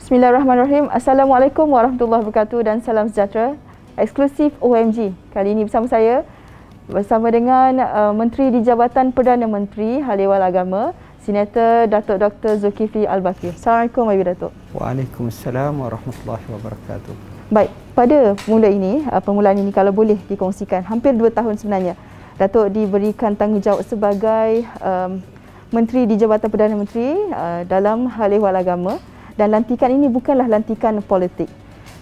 Bismillahirrahmanirrahim. Assalamualaikum warahmatullahi wabarakatuh dan salam sejahtera. Eksklusif OMG. Kali ini bersama saya bersama dengan Menteri di Jabatan Perdana Menteri Hal Ehwal Agama, Senator Datuk Dr. Zulkifli Al-Bakir. Assalamualaikum Datuk. Waalaikumsalam warahmatullahi wabarakatuh. Baik, pada permulaan ini kalau boleh dikongsikan, hampir 2 tahun sebenarnya Datuk diberikan tanggungjawab sebagai Menteri di Jabatan Perdana Menteri dalam Hal Ehwal Agama. Dan lantikan ini bukanlah lantikan politik.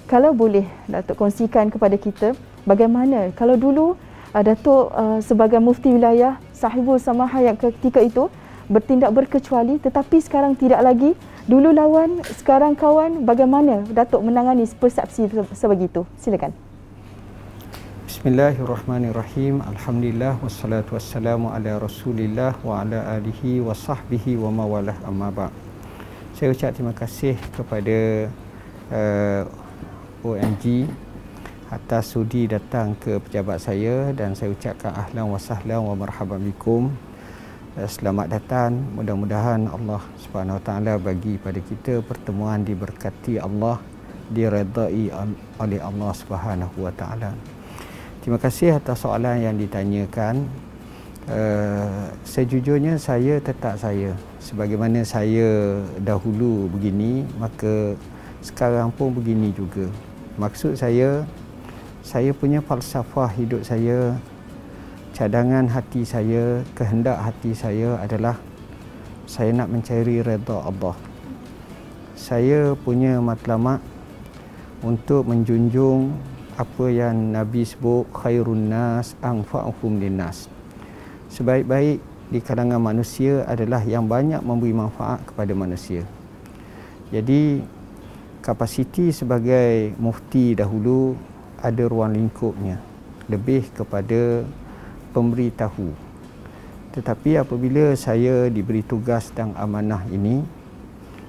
Kalau boleh Datuk kongsikan kepada kita bagaimana kalau dulu Datuk sebagai mufti wilayah sahibul samahah yang ketika itu bertindak berkecuali, tetapi sekarang tidak lagi. Dulu lawan, sekarang kawan. Bagaimana Datuk menangani persepsi sebegitu? Silakan. Bismillahirrahmanirrahim. Alhamdulillah wassalatu wassalamu ala Rasulillah wa ala alihi wa sahbihi wa mawalah amma ba'. Saya ucap terima kasih kepada OMG atas sudi datang ke pejabat saya, dan saya ucapkan ahlan wa sahlan wa marhaban bikum. Selamat datang. Mudah-mudahan Allah Subhanahu Wa Taala bagi pada kita pertemuan diberkati Allah, diredai oleh Allah Subhanahu Wa Taala. Terima kasih atas soalan yang ditanyakan. Sejujurnya saya tetap saya. Sebagaimana saya dahulu begini, maka sekarang pun begini juga. Maksud saya punya falsafah hidup saya, cadangan hati saya, kehendak hati saya adalah saya nak mencari redha Allah. Saya punya matlamat untuk menjunjung apa yang Nabi sebut khairun nas anfa'uhum linnas. Sebaik-baik di kalangan manusia adalah yang banyak memberi manfaat kepada manusia. Jadi kapasiti sebagai mufti dahulu ada ruang lingkupnya, lebih kepada pemberitahu. Tetapi apabila saya diberi tugas dan amanah ini,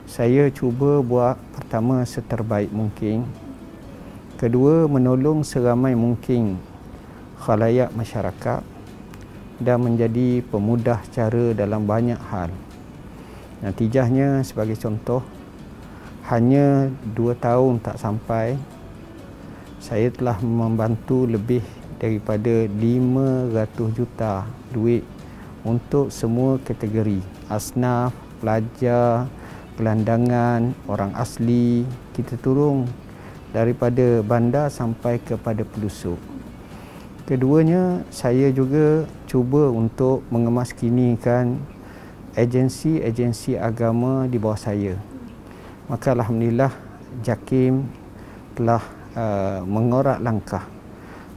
saya cuba buat pertama seterbaik mungkin, kedua menolong seramai mungkin khalayak masyarakat, dan menjadi pemudah cara dalam banyak hal. Natijahnya sebagai contoh, hanya 2 tahun tak sampai, saya telah membantu lebih daripada 500 juta duit untuk semua kategori, asnaf, pelajar, gelandangan, orang asli. Kita turun daripada bandar sampai kepada pelusuk. Keduanya, saya juga cuba untuk mengemaskinikan agensi-agensi agama di bawah saya. Maka alhamdulillah JAKIM telah mengorak langkah.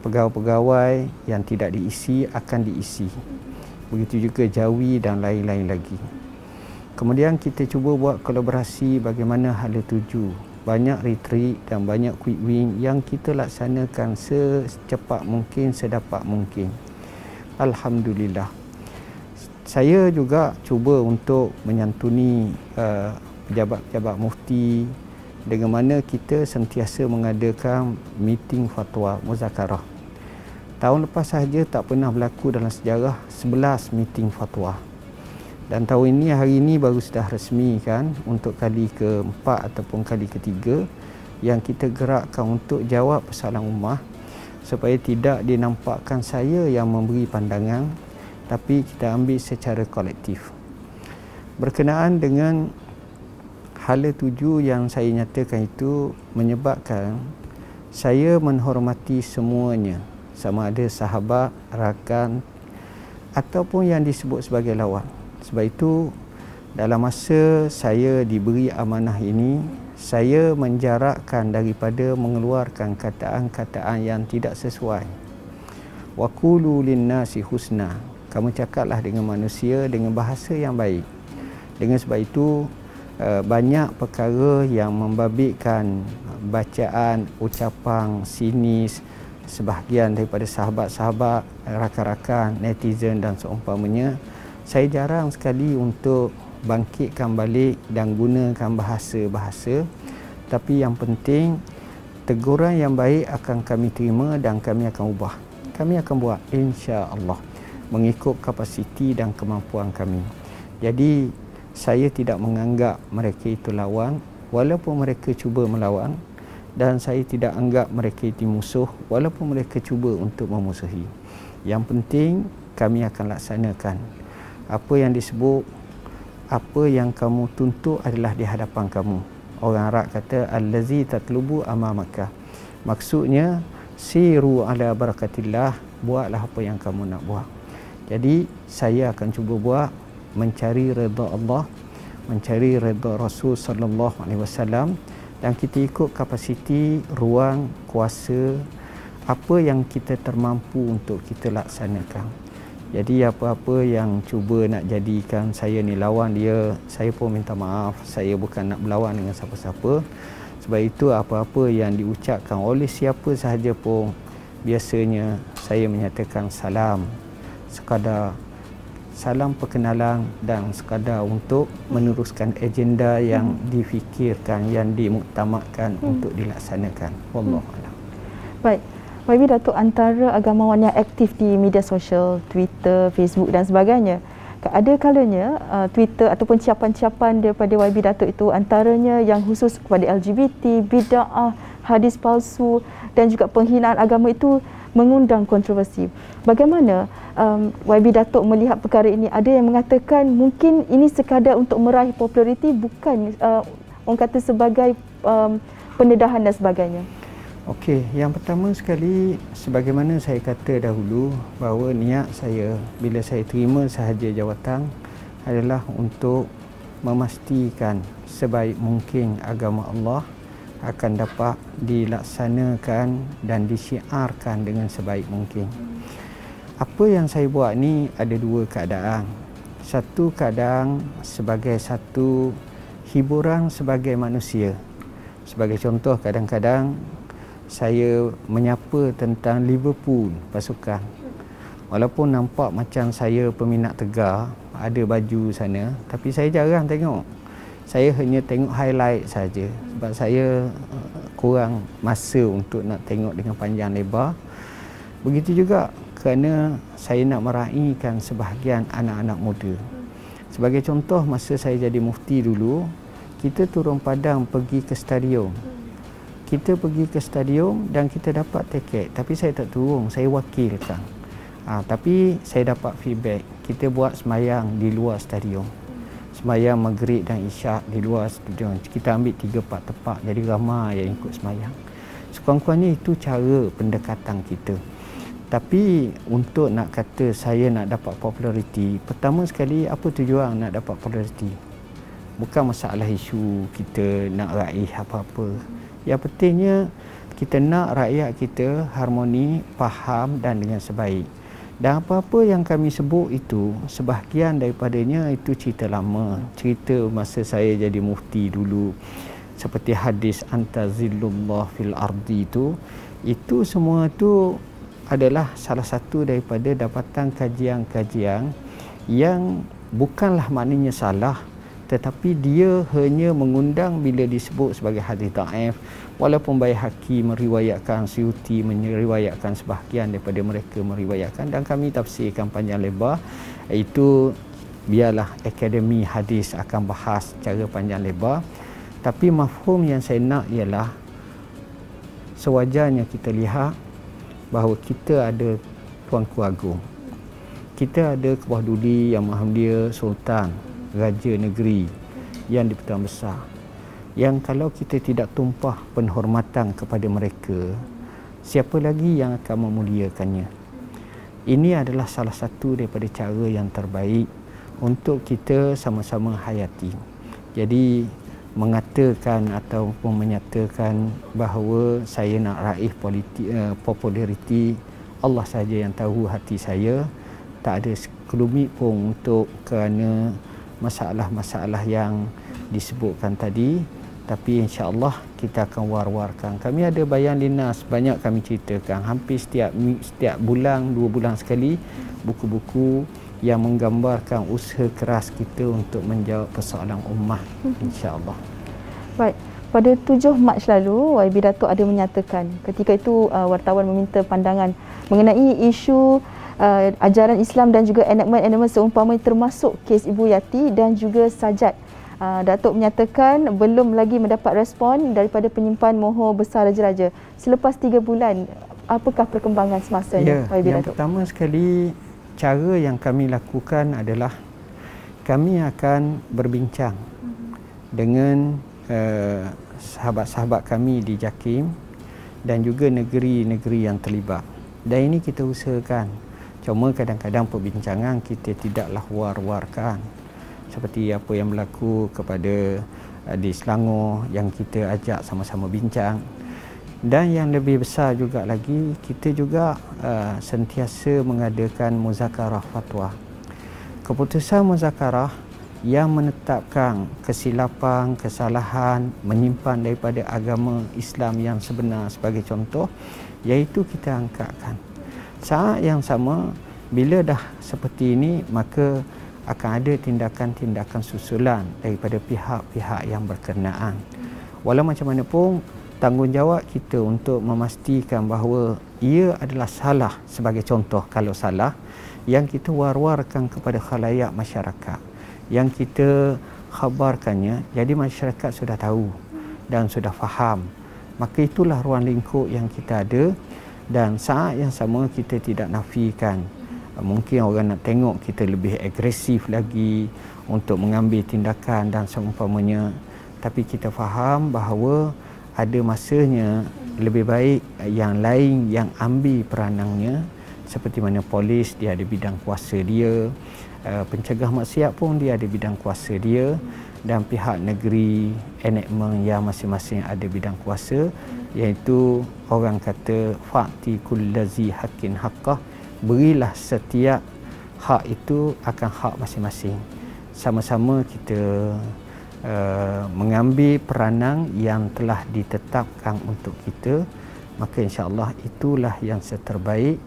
Pegawai-pegawai yang tidak diisi akan diisi. Begitu juga JAWI dan lain-lain lagi. Kemudian kita cuba buat kolaborasi bagaimana hala tuju. Banyak retreat dan banyak quick win yang kita laksanakan secepat mungkin, sedapat mungkin. Alhamdulillah. Saya juga cuba untuk menyantuni pejabat-pejabat mufti dengan mana kita sentiasa mengadakan meeting fatwa muzakarah. Tahun lepas sahaja tak pernah berlaku dalam sejarah 11 meeting fatwa. Dan tahun ini, hari ini baru sudah resmi kan, untuk kali ke-4 ataupun kali ke-3 yang kita gerakkan untuk jawab persoalan ummah, supaya tidak dinampakkan saya yang memberi pandangan, tapi kita ambil secara kolektif. Berkenaan dengan hala tuju yang saya nyatakan itu menyebabkan saya menghormati semuanya, sama ada sahabat, rakan ataupun yang disebut sebagai lawan. Sebab itu dalam masa saya diberi amanah ini, saya menjarakkan daripada mengeluarkan kataan-kataan yang tidak sesuai. Wa qulu linnasi husna. Kamu cakaplah dengan manusia dengan bahasa yang baik. Dengan sebab itu banyak perkara yang membabitkan bacaan, ucapan sinis sebahagian daripada sahabat-sahabat, rakan-rakan, netizen dan seumpamanya. Saya jarang sekali untuk bangkitkan balik dan gunakan bahasa-bahasa. Tapi yang penting, teguran yang baik akan kami terima dan kami akan ubah. Kami akan buat insya-Allah mengikut kapasiti dan kemampuan kami. Jadi saya tidak menganggap mereka itu lawan, walaupun mereka cuba melawan, dan saya tidak anggap mereka itu musuh walaupun mereka cuba untuk memusuhi. Yang penting kami akan laksanakan apa yang disebut, apa yang kamu tuntut adalah di hadapan kamu. Orang Arab kata allazi tatlubu amamaka. Maksudnya siru ala barakatillah, buatlah apa yang kamu nak buat. Jadi saya akan cuba buat, mencari redha Allah, mencari redha Rasul sallallahu alaihi wasallam, dan kita ikut kapasiti, ruang, kuasa, apa yang kita termampu untuk kita laksanakan. Jadi apa-apa yang cuba nak jadikan saya ni lawan dia, saya pun minta maaf, saya bukan nak berlawan dengan siapa-siapa. Sebab itu apa-apa yang diucapkan oleh siapa sahaja pun, biasanya saya menyatakan salam, sekadar salam perkenalan dan sekadar untuk meneruskan agenda yang difikirkan, yang dimuktamadkan untuk dilaksanakan. Wallahualam. Baik, YB Datuk antara agamawan yang aktif di media sosial, Twitter, Facebook dan sebagainya. Ada kalanya Twitter ataupun ciapan-ciapan daripada YB Datuk itu antaranya yang khusus kepada LGBT, bid'ah, hadis palsu dan juga penghinaan agama itu mengundang kontroversi. Bagaimana YB Datuk melihat perkara ini? Ada yang mengatakan mungkin ini sekadar untuk meraih populariti, bukan orang kata sebagai pendedahan dan sebagainya. Okey, yang pertama sekali, sebagaimana saya kata dahulu, bahawa niat saya bila saya terima sahaja jawatan adalah untuk memastikan sebaik mungkin agama Allah akan dapat dilaksanakan dan disyiarkan dengan sebaik mungkin. Apa yang saya buat ni ada dua keadaan. Satu keadaan sebagai satu hiburan sebagai manusia. Sebagai contoh, kadang-kadang saya menyapa tentang Liverpool pasukan. Walaupun nampak macam saya peminat tegar, ada baju sana, tapi saya jarang tengok. Saya hanya tengok highlight saja sebab saya kurang masa untuk nak tengok dengan panjang lebar. Begitu juga kerana saya nak meraihkan sebahagian anak-anak muda. Sebagai contoh, masa saya jadi mufti dulu, kita turun padang pergi ke stadium. Kita pergi ke stadium dan kita dapat tiket, tapi saya tak turun, saya wakilkan. Tapi saya dapat feedback, kita buat semayang di luar stadium. Semayang maghrib dan isyak di luar stadium. Kita ambil 3-4 tempat, jadi ramai yang ikut semayang. Sekurang-kurangnya itu cara pendekatan kita. Tapi untuk nak kata saya nak dapat populariti, pertama sekali apa tujuan nak dapat populariti? Bukan masalah isu kita nak raih apa-apa. Yang pentingnya kita nak rakyat kita harmoni, faham dan dengan sebaik. Dan apa-apa yang kami sebut itu, sebahagian daripadanya itu cerita lama. Cerita masa saya jadi mufti dulu. Seperti hadis antazillullah fil ardi itu semua itu adalah salah satu daripada dapatan kajian-kajian yang bukanlah maknanya salah, tetapi dia hanya mengundang bila disebut sebagai hadis dhaif. Walaupun Baihaqi meriwayatkan, Suyuti meriwayatkan, sebahagian daripada mereka meriwayatkan, dan kami tafsirkan panjang lebar, itu biarlah Akademi Hadis akan bahas secara panjang lebar. Tapi mafhum yang saya nak ialah sewajarnya kita lihat bahawa kita ada Tuanku Agung, kita ada Kebawah Duli Yang Maha Mulia Sultan, Raja Negeri yang di-Pertuan Besar, yang kalau kita tidak tumpah penghormatan kepada mereka, siapa lagi yang akan memuliakannya? Ini adalah salah satu daripada cara yang terbaik untuk kita sama-sama hayati. Jadi mengatakan ataupun menyatakan bahawa saya nak raih populariti, Allah saja yang tahu hati saya. Tak ada sekelumit pun untuk kerana masalah-masalah yang disebutkan tadi, tapi insya-Allah kita akan war-warkan. Kami ada bayan linas, banyak kami ceritakan, hampir setiap bulan, 2 bulan sekali, buku-buku yang menggambarkan usaha keras kita untuk menjawab persoalan ummah, insya-Allah. Baik, pada 7 Mac lalu YB Datuk ada menyatakan, ketika itu wartawan meminta pandangan mengenai isu ajaran Islam dan juga enakmen-enakmen seumpamanya termasuk kes Ibu Yati dan juga Sajat Datuk menyatakan belum lagi mendapat respon daripada penyimpan Moho Besar Raja-Raja. Selepas 3 bulan, apakah perkembangan semasa Ya, yang Datuk? pertama sekali, cara yang kami lakukan adalah kami akan berbincang dengan sahabat-sahabat kami di JAKIM dan juga negeri-negeri yang terlibat. Dan ini kita usahakan. Cuma kadang-kadang perbincangan kita tidaklah war-warkan. Seperti apa yang berlaku kepada di Selangor yang kita ajak sama-sama bincang. Dan yang lebih besar juga lagi, kita juga sentiasa mengadakan muzakarah fatwa. Keputusan muzakarah yang menetapkan kesilapan, kesalahan, menyimpan daripada agama Islam yang sebenar sebagai contoh, iaitu kita angkatkan. Saat yang sama, bila dah seperti ini, maka akan ada tindakan-tindakan susulan daripada pihak-pihak yang berkenaan. Walau macam mana pun, tanggungjawab kita untuk memastikan bahawa ia adalah salah sebagai contoh. Kalau salah, yang kita war-warkan kepada khalayak masyarakat, yang kita khabarkannya, jadi masyarakat sudah tahu dan sudah faham. Maka itulah ruang lingkup yang kita ada, dan saat yang sama kita tidak nafikan mungkin orang nak tengok kita lebih agresif lagi untuk mengambil tindakan dan seumpamanya. Tapi kita faham bahawa ada masanya lebih baik yang lain yang ambil peranannya, seperti mana polis dia ada bidang kuasa dia, pencegah maksiat pun dia ada bidang kuasa dia, dan pihak negeri enactment yang masing-masing ada bidang kuasa, iaitu orang kata fa'ti kullazi haqqin haqqah, berilah setiap hak itu akan hak masing-masing. Sama-sama kita mengambil peranan yang telah ditetapkan untuk kita, maka insya-Allah itulah yang terbaik.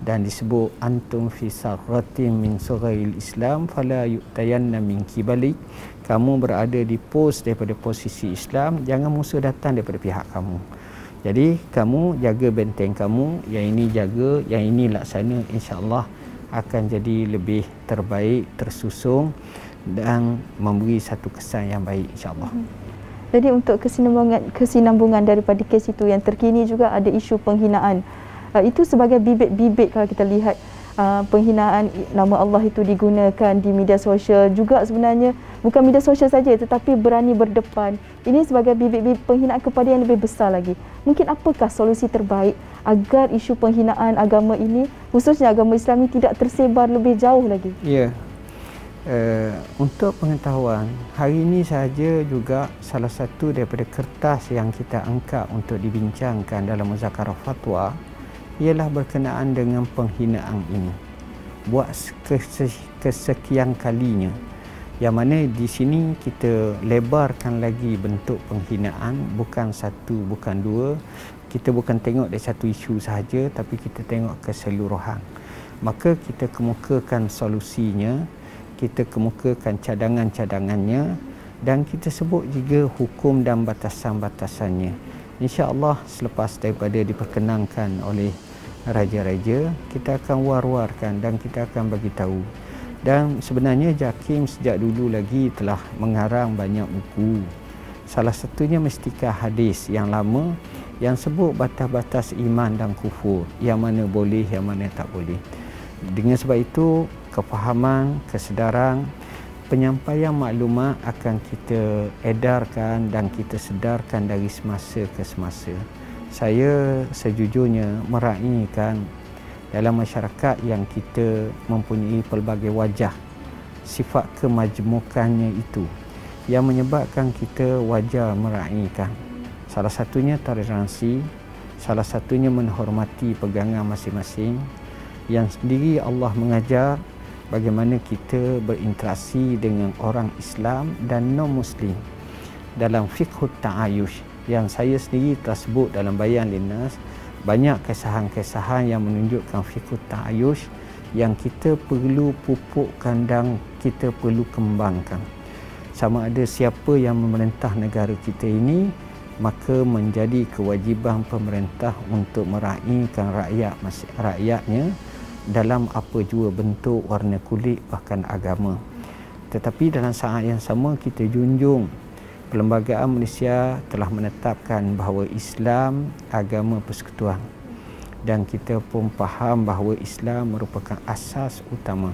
Dan disebut antum fi sarratin min sughail Islam fala yu'tayanna min kibalik. Kamu berada di pos daripada posisi Islam, jangan musuh datang daripada pihak kamu. Jadi kamu jaga benteng kamu, yang ini jaga, yang ini laksana, insya-Allah akan jadi lebih terbaik, tersusung dan memberi satu kesan yang baik, insya-Allah. Jadi untuk kesinambungan daripada kes itu, yang terkini juga ada isu penghinaan. Itu sebagai bibit-bibit kalau kita lihat penghinaan nama Allah itu digunakan di media sosial juga, sebenarnya bukan media sosial saja tetapi berani berdepan. Ini sebagai bibit-bibit penghinaan kepada yang lebih besar lagi. Mungkin apakah solusi terbaik agar isu penghinaan agama ini, khususnya agama Islam ini, tidak tersebar lebih jauh lagi? Ya. Untuk pengetahuan, hari ini saja juga salah satu daripada kertas yang kita angkat untuk dibincangkan dalam muzakarah fatwa ialah berkenaan dengan penghinaan ini. Buat kesekian kalinya, yang mana di sini kita lebarkan lagi bentuk penghinaan, bukan satu, bukan dua. Kita bukan tengok dari satu isu sahaja, tapi kita tengok keseluruhan. Maka kita kemukakan solusinya, kita kemukakan cadangan-cadangannya, dan kita sebut juga hukum dan batasan-batasannya. InsyaAllah selepas daripada diperkenankan oleh Raja-Raja, kita akan war-warkan dan kita akan bagi tahu. Dan sebenarnya JAKIM sejak dulu lagi telah mengarang banyak buku. Salah satunya Mestika Hadis yang lama yang sebut batas-batas iman dan kufur, yang mana boleh, yang mana tak boleh. Dengan sebab itu, kefahaman, kesedaran, penyampaian maklumat akan kita edarkan dan kita sedarkan dari semasa ke semasa. Saya sejujurnya meraihkan dalam masyarakat yang kita mempunyai pelbagai wajah, sifat kemajmukannya itu yang menyebabkan kita wajar meraihkan. Salah satunya toleransi, salah satunya menghormati pegangan masing-masing, yang sendiri Allah mengajar bagaimana kita berinteraksi dengan orang Islam dan non-Muslim dalam fiqhut ta'ayush, yang saya sendiri telah sebut dalam Bayan Linnas. Banyak kesahan-kesahan yang menunjukkan fiqhut ta'ayush yang kita perlu pupukkan dan kita perlu kembangkan. Sama ada siapa yang memerintah negara kita ini, maka menjadi kewajiban pemerintah untuk meraihkan rakyatnya dalam apa jua bentuk, warna kulit, bahkan agama. Tetapi dalam saat yang sama kita junjung Perlembagaan Malaysia telah menetapkan bahawa Islam agama persekutuan, dan kita pun faham bahawa Islam merupakan asas utama.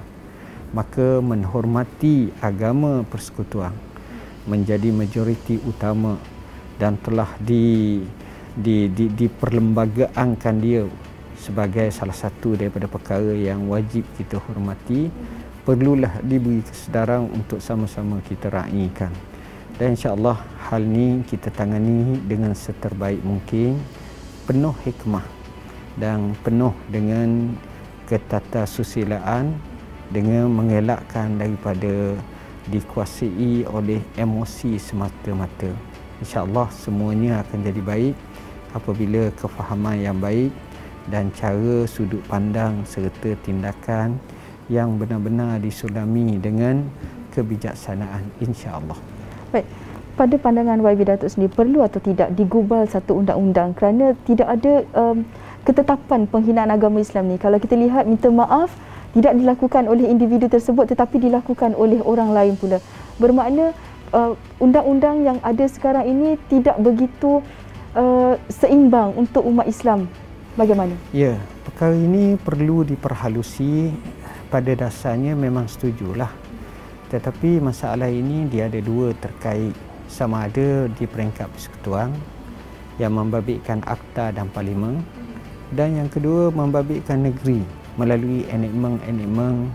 Maka menghormati agama persekutuan menjadi majoriti utama dan telah diperlembagaankan dia sebagai salah satu daripada perkara yang wajib kita hormati, perlulah diberi kesedaran untuk sama-sama kita raikan. Dan insya-Allah hal ini kita tangani dengan seterbaik mungkin, penuh hikmah dan penuh dengan ketatasusailaan, dengan mengelakkan daripada dikuasai oleh emosi semata-mata. InsyaAllah semuanya akan jadi baik apabila kefahaman yang baik dan cara sudut pandang serta tindakan yang benar-benar disulami dengan kebijaksanaan, insya-Allah. Baik, pada pandangan YB Datuk sendiri, perlu atau tidak digubal satu undang-undang kerana tidak ada ketetapan penghinaan agama Islam ni? Kalau kita lihat, minta maaf tidak dilakukan oleh individu tersebut tetapi dilakukan oleh orang lain pula. Bermakna undang-undang yang ada sekarang ini tidak begitu seimbang untuk umat Islam. Bagaimana? Ya, perkara ini perlu diperhalusi. Pada dasarnya memang setujulah. Tetapi masalah ini dia ada dua terkait. Sama ada di peringkat persekutuan yang membabitkan Akta dan Parlimen, dan yang kedua membabitkan negeri melalui enakmen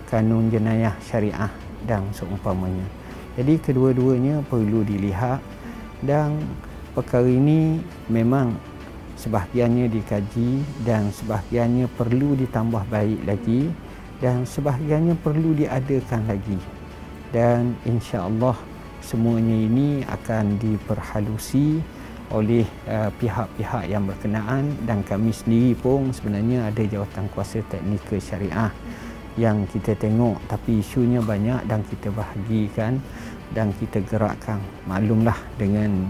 kanun jenayah syariah dan seumpamanya. Jadi kedua-duanya perlu dilihat, dan perkara ini memang sebahagiannya dikaji dan sebahagiannya perlu ditambah baik lagi dan sebahagiannya perlu diadakan lagi. Dan insya-Allah semuanya ini akan diperhalusi oleh pihak-pihak yang berkenaan, dan kami sendiri pun sebenarnya ada jawatan kuasa teknikal syariah yang kita tengok, tapi isunya banyak dan kita bahagikan dan kita gerakkan. Maklumlah dengan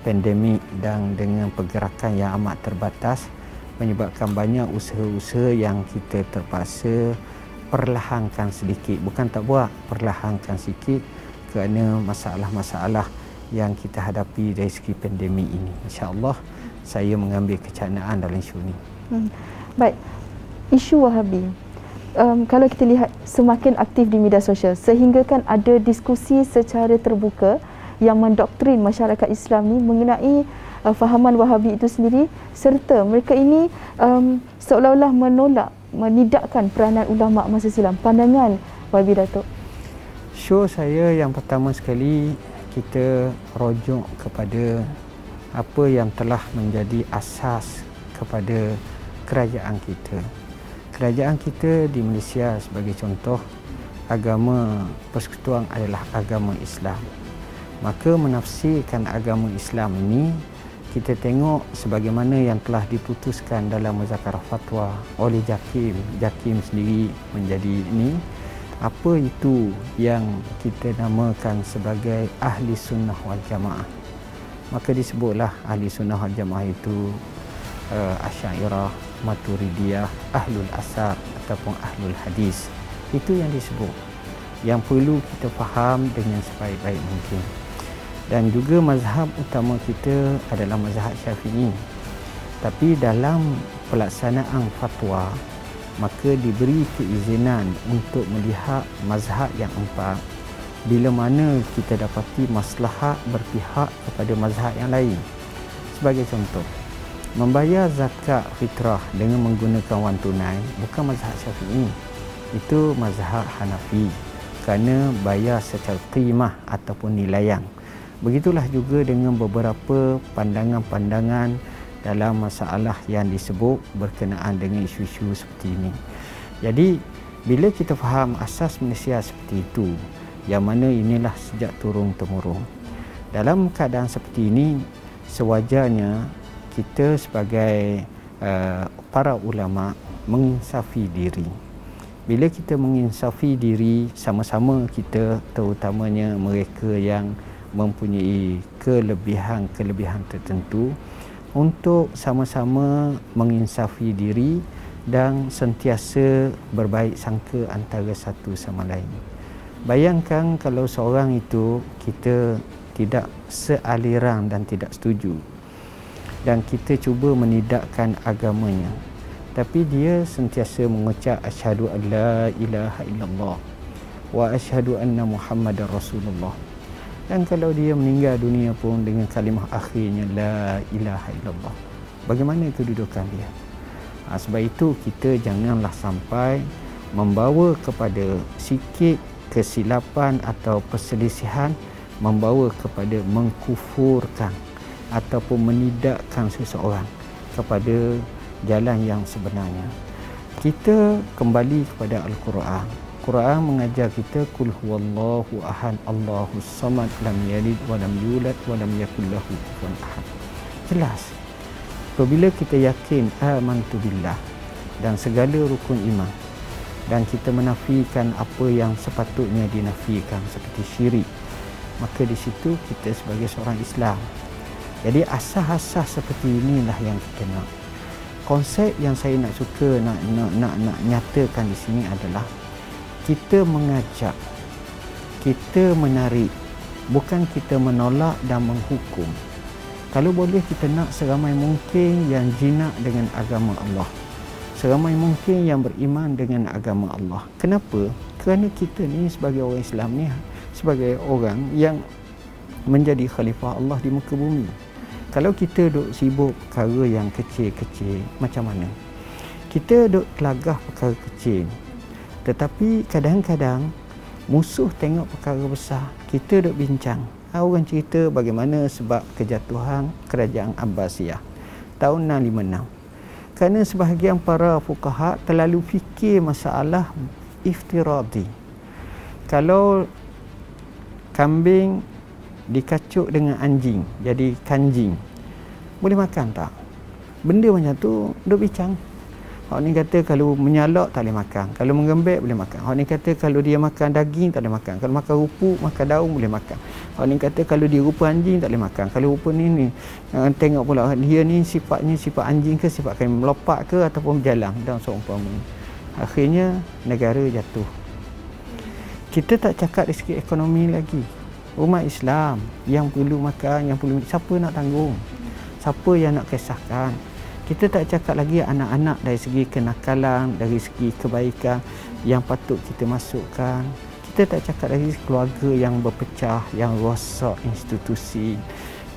pandemik dan dengan pergerakan yang amat terbatas menyebabkan banyak usaha-usaha yang kita terpaksa perlahankan sedikit, bukan tak buat, perlahankan sikit kerana masalah-masalah yang kita hadapi dari segi pandemik ini. InsyaAllah saya mengambil kecanaan dalam isu ini. Baik, isu Wahabi, kalau kita lihat semakin aktif di media sosial sehingga kan ada diskusi secara terbuka yang mendoktrin masyarakat Islam ni mengenai fahaman Wahabi itu sendiri, serta mereka ini seolah-olah menidakkan peranan ulama masa silam. Pandangan YB Datuk? Show saya yang pertama sekali kita rujuk kepada apa yang telah menjadi asas kepada kerajaan kita. Kerajaan kita di Malaysia sebagai contoh, agama persekutuan adalah agama Islam. Maka menafsirkan agama Islam ini kita tengok sebagaimana yang telah diputuskan dalam muzakarah fatwa oleh Jakim sendiri menjadi ini, apa itu yang kita namakan sebagai ahli sunnah wal jamaah. Maka disebutlah ahli sunnah wal jamaah itu Asy'ariyah, Maturidiyah, ahlul asar ataupun ahlul hadis. Itu yang disebut, yang perlu kita faham dengan sebaik-baik mungkin. Dan juga mazhab utama kita adalah mazhab Syafi'i. Tapi dalam pelaksanaan fatwa, maka diberi keizinan untuk melihat mazhab yang empat bila mana kita dapati maslahat berpihak kepada mazhab yang lain. Sebagai contoh, membayar zakat fitrah dengan menggunakan wang tunai bukan mazhab Syafi'i, itu mazhab Hanafi, kerana bayar secara qimah ataupun nilaian. Begitulah juga dengan beberapa pandangan-pandangan dalam masalah yang disebut berkenaan dengan isu-isu seperti ini. Jadi bila kita faham asas Malaysia seperti itu, yang mana inilah sejak turun-temurun, dalam keadaan seperti ini sewajarnya kita sebagai para ulama menginsafi diri. Bila kita menginsafi diri, sama-sama kita, terutamanya mereka yang mempunyai kelebihan-kelebihan tertentu, untuk sama-sama menginsafi diri dan sentiasa berbaik sangka antara satu sama lain. Bayangkan kalau seorang itu kita tidak sealiran dan tidak setuju, dan kita cuba menidakkan agamanya, tapi dia sentiasa mengucap asyhadu an la ilaha illallah wa asyhadu anna muhammadar rasulullah. Dan kalau dia meninggal dunia pun dengan kalimah akhirnya la ilaha illallah, bagaimana kedudukan dia? Sebab itu kita janganlah sampai membawa kepada sikit kesilapan atau perselisihan, membawa kepada mengkufurkan ataupun menidakkan seseorang kepada jalan yang sebenarnya. Kita kembali kepada Al-Quran. Quran mengajar kita kul huwallahu ahad Allahus samad lam yalid wa lam yulad wa lam yakul lahu kufuwan ahad. Jelas. Apabila kita yakin amantu billah dan segala rukun iman, dan kita menafikan apa yang sepatutnya dinafikan seperti syirik, maka di situ kita sebagai seorang Islam. Jadi asas-asas seperti inilah yang kita nak. Konsep yang saya nak suka nak nyatakan di sini adalah kita mengajak, kita menarik, bukan kita menolak dan menghukum. Kalau boleh kita nak seramai mungkin yang jinak dengan agama Allah, seramai mungkin yang beriman dengan agama Allah. Kenapa? Kerana kita ni sebagai orang Islam ni, sebagai orang yang menjadi khalifah Allah di muka bumi. Kalau kita duk sibuk perkara yang kecil-kecil, macam mana? Kita duk kelagah perkara kecil, tetapi kadang-kadang musuh tengok perkara besar, kita duk bincang. Orang cerita bagaimana sebab kejatuhan kerajaan Abbasiyah tahun 656. Kerana sebahagian para fuqaha terlalu fikir masalah iftiradi. Kalau kambing dikacuk dengan anjing jadi kanjing, boleh makan tak? Benda macam tu duk bincang. Hak ni kata kalau menyalak tak boleh makan, kalau menggembek boleh makan. Hak ni kata kalau dia makan daging tak boleh makan, kalau makan rumput, makan daun boleh makan. Hak ni kata kalau dia rupa anjing tak boleh makan, kalau rupa ni tengok pula dia ni sifatnya sifat anjing ke sifat kami melompat ke ataupun berjalan dan seumpamanya. Akhirnya negara jatuh. Kita tak cakap dari segi ekonomi lagi. Umat Islam yang perlu makan, yang perlu, siapa nak tanggung? Siapa yang nak kisahkan? Kita tak cakap lagi anak-anak dari segi kenakalan, dari segi kebaikan yang patut kita masukkan. Kita tak cakap lagi keluarga yang berpecah, yang rosak institusi,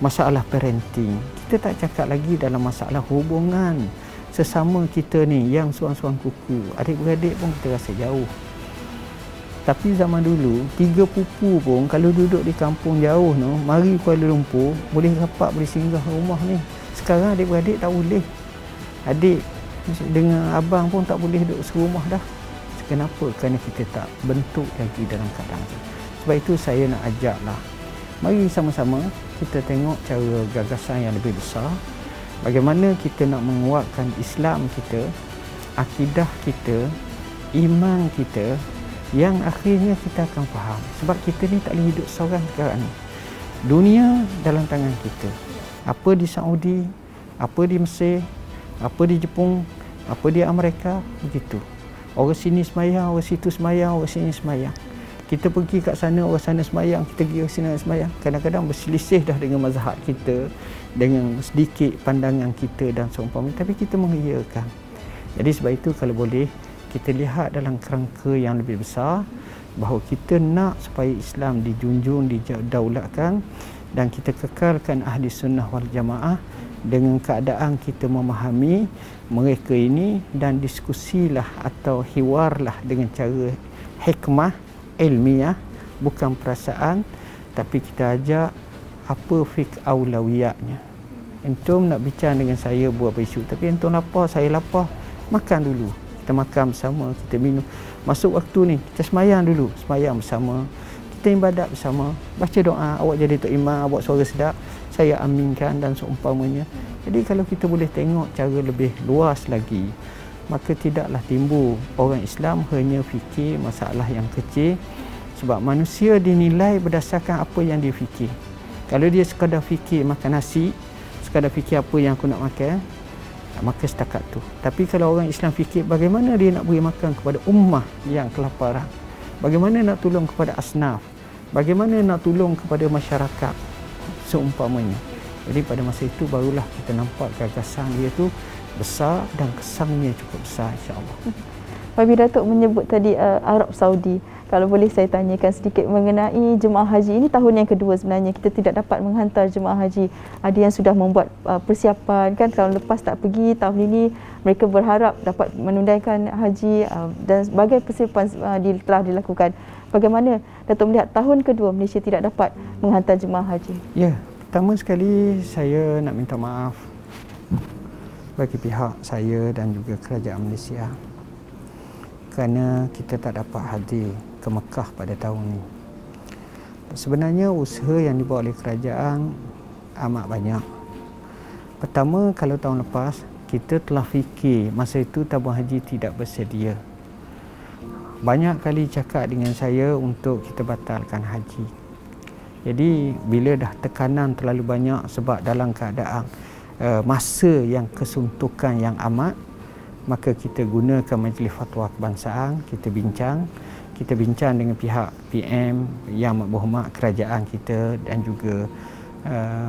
masalah parenting. Kita tak cakap lagi dalam masalah hubungan sesama kita ni yang suang-suang kuku. Adik-beradik pun kita rasa jauh. Tapi zaman dulu, 3 pupu pun kalau duduk di kampung jauh no, mari Kuala Lumpur, boleh rapat, boleh singgah rumah ni. Sekarang adik-beradik tak boleh. Adik dengan abang pun tak boleh duduk serumah dah. Kenapa? Kerana kita tak bentuk lagi dalam keadaan itu. Sebab itu saya nak ajaklah, mari sama-sama kita tengok cara gagasan yang lebih besar. Bagaimana kita nak menguatkan Islam kita, akidah kita, iman kita, yang akhirnya kita akan faham. Sebab kita ni tak boleh hidup seorang sekarang ni. Dunia dalam tangan kita. Apa di Saudi, apa di Mesir, apa di Jepun, apa di Amerika, begitu. Orang sini semayang, orang situ semayang, orang sini semayang. Kita pergi kat sana, orang sana semayang, kita pergi ke sini semayang. Kadang-kadang berselisih dah dengan mazhab kita, dengan sedikit pandangan kita dan seumpamanya, tapi kita mengiyakan. Jadi sebab itu kalau boleh kita lihat dalam kerangka yang lebih besar, bahawa kita nak supaya Islam dijunjung, didaulatkan, dan kita kekalkan ahli sunnah wal jamaah dengan keadaan kita memahami mereka ini dan diskusilah atau hiwarlah dengan cara hikmah, ilmiah, bukan perasaan, tapi kita ajak apa fiqh aulawiyatnya. Entum nak bincang dengan saya buat apa isu, tapi entum lapar, saya lapar, makan dulu. Kita makan bersama, kita minum. Masuk waktu ni, kita semayang dulu, semayang bersama. Kita ibadat bersama, baca doa, awak jadi tok imam, awak suara sedap, saya aminkan dan seumpamanya. Jadi kalau kita boleh tengok cara lebih luas lagi, maka tidaklah timbul orang Islam hanya fikir masalah yang kecil. Sebab manusia dinilai berdasarkan apa yang dia fikir. Kalau dia sekadar fikir makan nasi, sekadar fikir apa yang aku nak makan, maka setakat tu. Tapi kalau orang Islam fikir bagaimana dia nak beri makan kepada ummah yang kelaparan, bagaimana nak tolong kepada asnaf, bagaimana nak tolong kepada masyarakat seumpamanya. Jadi pada masa itu barulah kita nampak gagasan dia tu besar dan kesannya cukup besar, insya-Allah. Wabi Datuk menyebut tadi Arab Saudi. Kalau boleh saya tanyakan sedikit mengenai jemaah haji. Ini tahun yang kedua sebenarnya kita tidak dapat menghantar jemaah haji. Ada yang sudah membuat persiapan kan, tahun lepas tak pergi, tahun ini mereka berharap dapat menunaikan haji dan sebagai persiapan telah dilakukan. Bagaimana Datuk melihat tahun kedua Malaysia tidak dapat menghantar jemaah haji? Ya, pertama sekali saya nak minta maaf bagi pihak saya dan juga kerajaan Malaysia kerana kita tak dapat hadir ke Mekah pada tahun ini. Sebenarnya usaha yang dibuat oleh kerajaan amat banyak. Pertama, kalau tahun lepas kita telah fikir masa itu tabung haji tidak bersedia. Banyak kali cakap dengan saya untuk kita batalkan haji. Jadi bila dah tekanan terlalu banyak sebab dalam keadaan masa yang kesuntukan yang amat, maka kita gunakan Majlis Fatwa Kebangsaan, kita bincang dengan pihak PM yang berhormat kerajaan kita dan juga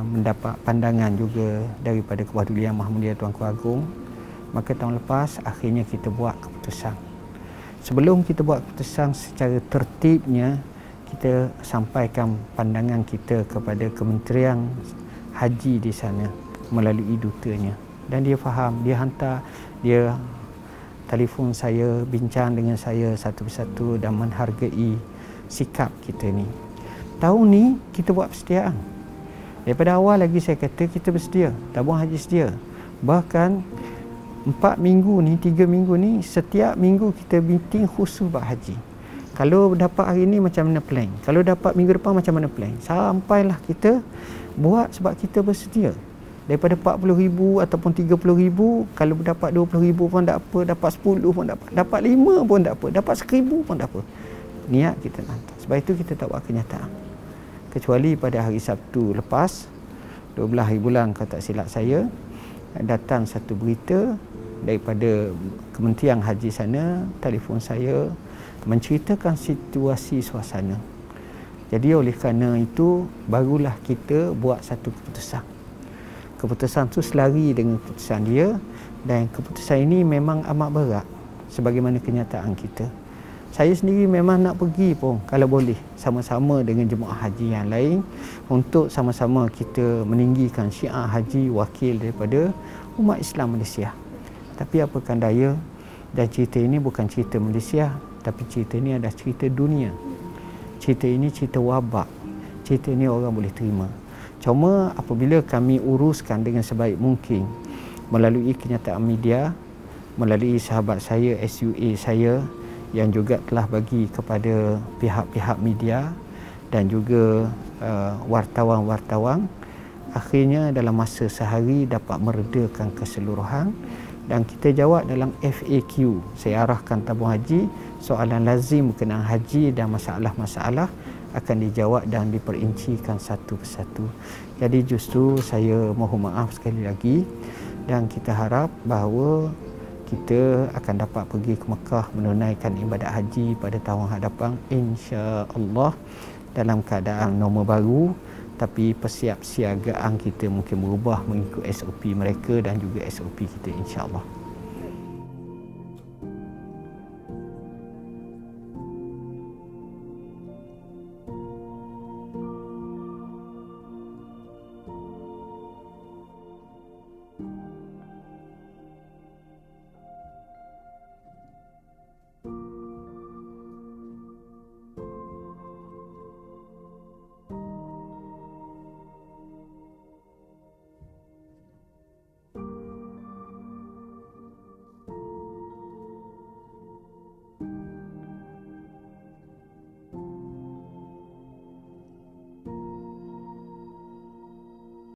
mendapat pandangan juga daripada Kepedulian Mahmudiyah Tuanku Agong. Maka tahun lepas akhirnya kita buat keputusan. Sebelum kita buat keputusan secara tertibnya, kita sampaikan pandangan kita kepada Kementerian Haji di sana melalui dutanya. Dan dia faham, dia hantar, dia telefon saya, bincang dengan saya satu persatu dan menghargai sikap kita ni. Tahun ni kita buat persediaan. Daripada awal lagi saya kata kita bersedia, tabung haji sedia. Bahkan 4 minggu ni, 3 minggu ni, setiap minggu kita meeting khusus buat haji. Kalau dapat hari ni macam mana plan, kalau dapat minggu depan macam mana plan. Sampailah kita buat sebab kita bersedia. Daripada 40,000 ataupun 30,000, kalau dapat 20,000 pun tak apa, dapat 10 pun tak apa, dapat 5 pun tak apa, dapat 1,000 pun tak apa. Niat kita nak hantar. Sebab itu kita tak buat kenyataan. Kecuali pada hari Sabtu lepas, 12 hari bulan kalau tak silap saya, datang satu berita daripada Kementerian Haji sana, telefon saya menceritakan situasi suasana. Jadi oleh kerana itu, barulah kita buat satu keputusan. Keputusan tu selari dengan keputusan dia, dan keputusan ini memang amat berat sebagaimana kenyataan kita. Saya sendiri memang nak pergi pun kalau boleh sama-sama dengan jemaah haji yang lain untuk sama-sama kita meninggikan syiar haji wakil daripada umat Islam Malaysia. Tapi apakan daya, dan cerita ini bukan cerita Malaysia, tapi cerita ini adalah cerita dunia. Cerita ini cerita wabak. Cerita ini orang boleh terima. Cuma apabila kami uruskan dengan sebaik mungkin melalui kenyataan media, melalui sahabat saya, SUA saya yang juga telah bagi kepada pihak-pihak media dan juga wartawan-wartawan, akhirnya dalam masa sehari dapat meredakan keseluruhan dan kita jawab dalam FAQ. Saya arahkan tabung haji, soalan lazim berkenaan haji dan masalah-masalah akan dijawab dan diperincikan satu persatu. Jadi justru saya mohon maaf sekali lagi dan kita harap bahawa kita akan dapat pergi ke Mekah menunaikan ibadat haji pada tahun hadapan insya-Allah dalam keadaan normal baru, tapi persiapsiagaan kita mungkin berubah mengikut SOP mereka dan juga SOP kita insya-Allah.